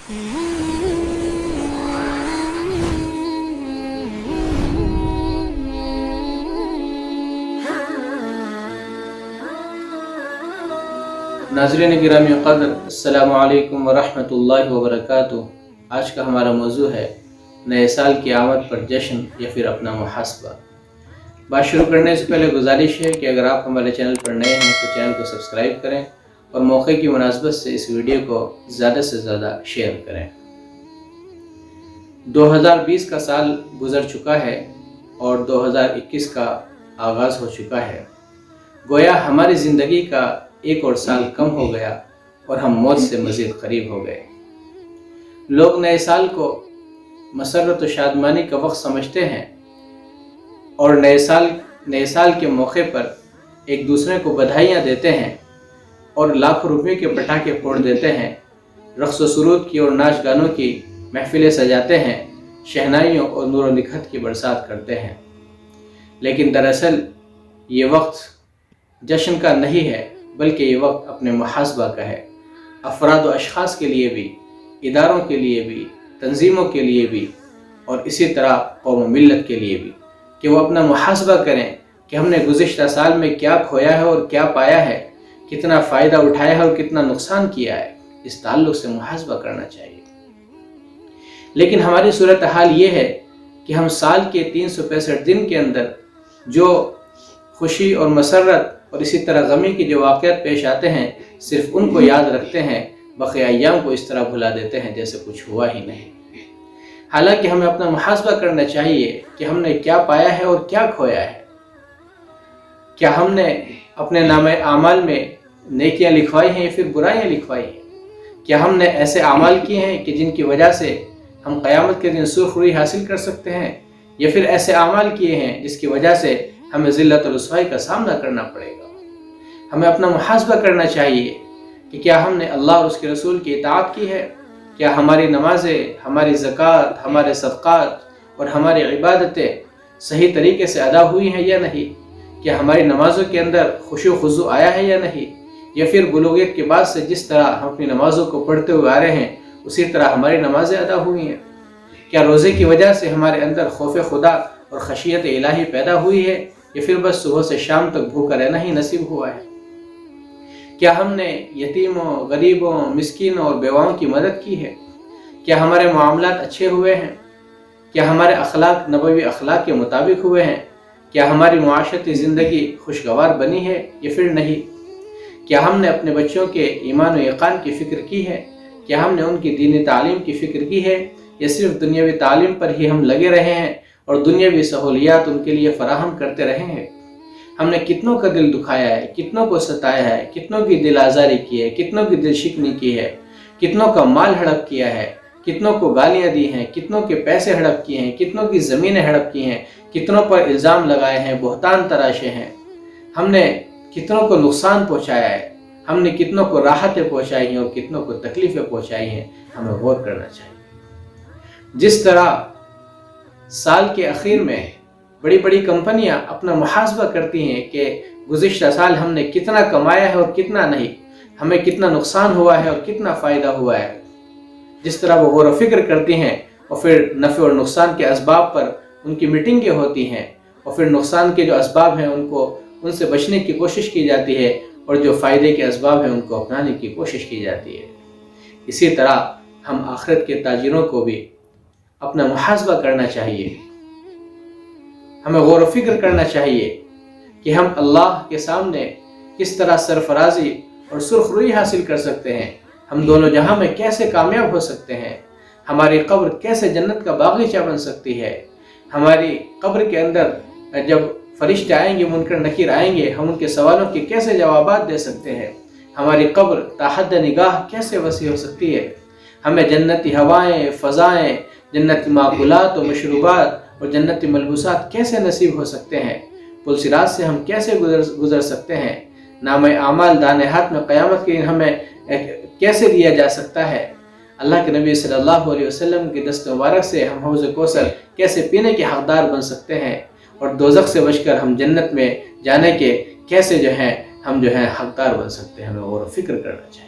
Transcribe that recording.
ناظرین گرامی قدر، السلام علیکم ورحمۃ اللہ وبرکاتہ۔ آج کا ہمارا موضوع ہے نئے سال کی آمد پر جشن یا پھر اپنا محاسبہ۔ بات شروع کرنے سے پہلے گزارش ہے کہ اگر آپ ہمارے چینل پر نئے ہیں تو چینل کو سبسکرائب کریں اور موقع کی مناسبت سے اس ویڈیو کو زیادہ سے زیادہ شیئر کریں۔ 2020 کا سال گزر چکا ہے اور 2021 کا آغاز ہو چکا ہے۔ گویا ہماری زندگی کا ایک اور سال کم ہو گیا اور ہم موت سے مزید قریب ہو گئے۔ لوگ نئے سال کو مسرت و شادمانی کا وقت سمجھتے ہیں اور نئے سال کے موقع پر ایک دوسرے کو بدھائیاں دیتے ہیں اور لاکھوں روپے کے پٹاخے پھوڑ دیتے ہیں، رقص و سرود کی اور ناچ گانوں کی محفلیں سجاتے ہیں، شہنائیوں اور نور و نکہت کی برسات کرتے ہیں۔ لیکن دراصل یہ وقت جشن کا نہیں ہے، بلکہ یہ وقت اپنے محاسبہ کا ہے، افراد و اشخاص کے لیے بھی، اداروں کے لیے بھی، تنظیموں کے لیے بھی، اور اسی طرح قوم و ملت کے لیے بھی، کہ وہ اپنا محاسبہ کریں کہ ہم نے گزشتہ سال میں کیا کھویا ہے اور کیا پایا ہے، کتنا فائدہ اٹھایا ہے اور کتنا نقصان کیا ہے۔ اس تعلق سے محاسبہ کرنا چاہیے۔ لیکن ہماری صورتحال یہ ہے کہ ہم سال کے 365 دن کے اندر جو خوشی اور مسرت اور اسی طرح غمی کی جو واقعات پیش آتے ہیں، صرف ان کو یاد رکھتے ہیں، باقی ایام کو اس طرح بھلا دیتے ہیں جیسے کچھ ہوا ہی نہیں۔ حالانکہ ہمیں اپنا محاسبہ کرنا چاہیے کہ ہم نے کیا پایا ہے اور کیا کھویا ہے۔ کیا ہم نے اپنے نامہ اعمال میں نیکیاں لکھوائی ہیں یا پھر برائیاں لکھوائی ہیں؟ کیا ہم نے ایسے اعمال کیے ہیں کہ جن کی وجہ سے ہم قیامت کے دن سرخ روئی حاصل کر سکتے ہیں، یا پھر ایسے اعمال کیے ہیں جس کی وجہ سے ہمیں ذلت و رسوائی کا سامنا کرنا پڑے گا؟ ہمیں اپنا محاسبہ کرنا چاہیے کہ کیا ہم نے اللہ اور اس کے رسول کی اطاعت کی ہے، کیا ہماری نمازیں، ہماری زکوٰۃ، ہمارے صدقات اور ہماری عبادتیں صحیح طریقے سے ادا ہوئی ہیں یا نہیں، کیا ہماری نمازوں کے اندر خشوع و خضوع آیا ہے یا نہیں، یا پھر بلوغیت کے بعد سے جس طرح ہم اپنی نمازوں کو پڑھتے ہوئے آ رہے ہیں اسی طرح ہماری نمازیں ادا ہوئی ہیں، کیا روزے کی وجہ سے ہمارے اندر خوف خدا اور خشیت الہی پیدا ہوئی ہے، یا پھر بس صبح سے شام تک بھوکا رہنا ہی نصیب ہوا ہے؟ کیا ہم نے یتیموں، غریبوں، مسکینوں اور بیواؤں کی مدد کی ہے؟ کیا ہمارے معاملات اچھے ہوئے ہیں؟ کیا ہمارے اخلاق نبوی اخلاق کے مطابق ہوئے ہیں؟ کیا ہماری معاشرتی زندگی خوشگوار بنی ہے یا پھر نہیں؟ کیا ہم نے اپنے بچوں کے ایمان و یقین کی فکر کی ہے؟ کیا ہم نے ان کی دینی تعلیم کی فکر کی ہے، یا صرف دنیاوی تعلیم پر ہی ہم لگے رہے ہیں اور دنیاوی سہولیات ان کے لیے فراہم کرتے رہے ہیں؟ ہم نے کتنوں کا دل دکھایا ہے، کتنوں کو ستایا ہے، کتنوں کی دل آزاری کی ہے، کتنوں کی دل شکنی کی ہے، کتنوں کا مال ہڑپ کیا ہے، کتنوں کو گالیاں دی ہیں، کتنوں کے پیسے ہڑپ کیے ہیں، کتنوں کی زمینیں ہڑپ کی ہیں، کتنوں پر الزام لگائے ہیں، بہتان تراشے ہیں۔ ہم نے کتنوں کو نقصان پہنچایا ہے، ہم نے کتنوں کو راحتیں پہنچائی ہیں اور کتنوں کو تکلیفیں پہنچائی ہیں۔ ہمیں غور کرنا چاہیے۔ جس طرح سال کے اخیر میں بڑی بڑی کمپنیاں اپنا محاسبہ کرتی ہیں کہ گزشتہ سال ہم نے کتنا کمایا ہے اور کتنا نہیں، ہمیں کتنا نقصان ہوا ہے اور کتنا فائدہ ہوا ہے، جس طرح وہ غور و فکر کرتی ہیں اور پھر نفع اور نقصان کے اسباب پر ان کی میٹنگیں ہوتی ہیں، اور پھر نقصان کے جو اسباب ہیں ان سے بچنے کی کوشش کی جاتی ہے، اور جو فائدے کے اسباب ہیں ان کو اپنانے کی کوشش کی جاتی ہے۔ اسی طرح ہم آخرت کے تاجروں کو بھی اپنا محاسبہ کرنا چاہیے۔ ہمیں غور و فکر کرنا چاہیے کہ ہم اللہ کے سامنے کس طرح سرفرازی اور سرخ روئی حاصل کر سکتے ہیں، ہم دونوں جہاں میں کیسے کامیاب ہو سکتے ہیں، ہماری قبر کیسے جنت کا باغیچہ بن سکتی ہے، ہماری قبر کے اندر جب فرشتے آئیں گے، منکر نکیر آئیں گے، ہم ان کے سوالوں کے کیسے جوابات دے سکتے ہیں، ہماری قبر تحت نگاہ کیسے وسیع ہو سکتی ہے، ہمیں جنتی ہوائیں، فضائیں، جنتی معقولات و مشروبات اور جنتی ملبوسات کیسے نصیب ہو سکتے ہیں، پل صراط سے ہم کیسے گزر سکتے ہیں، نامہ اعمال دانے ہاتھ میں قیامت کے دن ہمیں کیسے دیا جا سکتا ہے، اللہ کے نبی صلی اللہ علیہ وسلم کی دست مبارک سے ہم حوض کوثر کیسے پینے کے حقدار بن سکتے ہیں، اور دوزخ سے بچ کر ہم جنت میں جانے کے کیسے ہم حقدار بن سکتے ہیں۔ ہمیں غور و فکر کرنا چاہیے۔